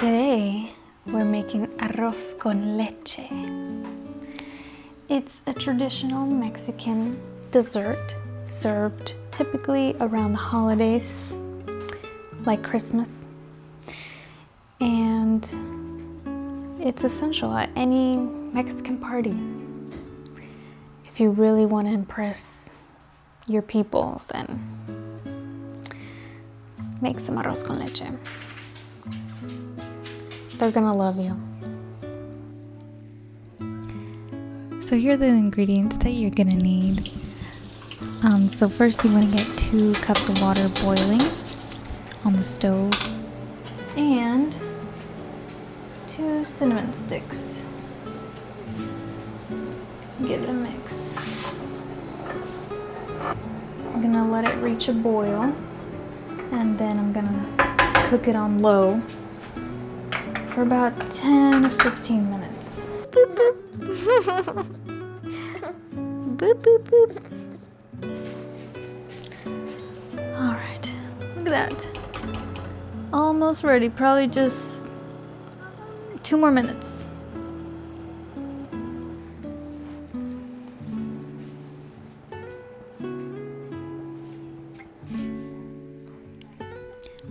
Today we're making arroz con leche. It's a traditional Mexican dessert served typically around the holidays, like Christmas. And it's essential at any Mexican party. If you really want to impress your people, then make some arroz con leche. They're gonna love you. So here are the ingredients that you're gonna need. So first you want to get 2 cups of water boiling on the stove. And 2 cinnamon sticks. Give it a mix. I'm gonna let it reach a boil, and then I'm gonna cook it on low for about 10 or 15 minutes. Boop, boop. Boop, boop, boop. All right, look at that. Almost ready, probably just 2 more minutes.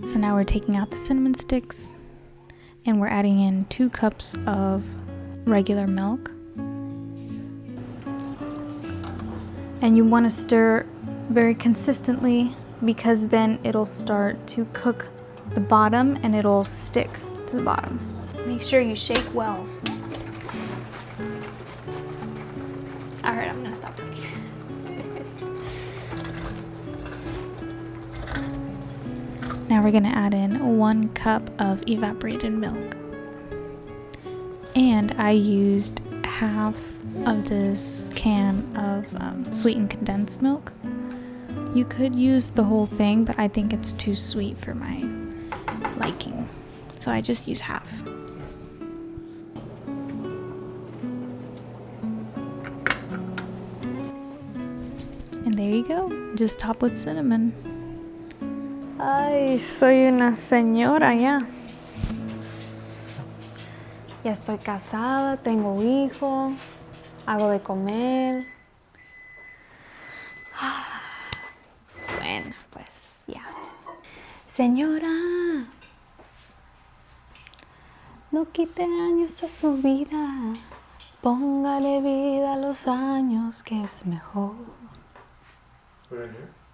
So now we're taking out the cinnamon sticks and we're adding in 2 cups of regular milk. And you want to stir very consistently because then it'll start to cook the bottom and it'll stick to the bottom. Make sure you shake well. All right, I'm gonna stop talking. Now we're gonna add in 1 cup of evaporated milk. And I used half of this can of sweetened condensed milk. You could use the whole thing, but I think it's too sweet for my liking. So I just use half. And there you go, just top with cinnamon. Ay, soy una señora ya. Ya estoy casada, tengo hijo, hago de comer. Bueno, pues ya. Señora, no quite años a su vida, póngale vida a los años que es mejor. Right here.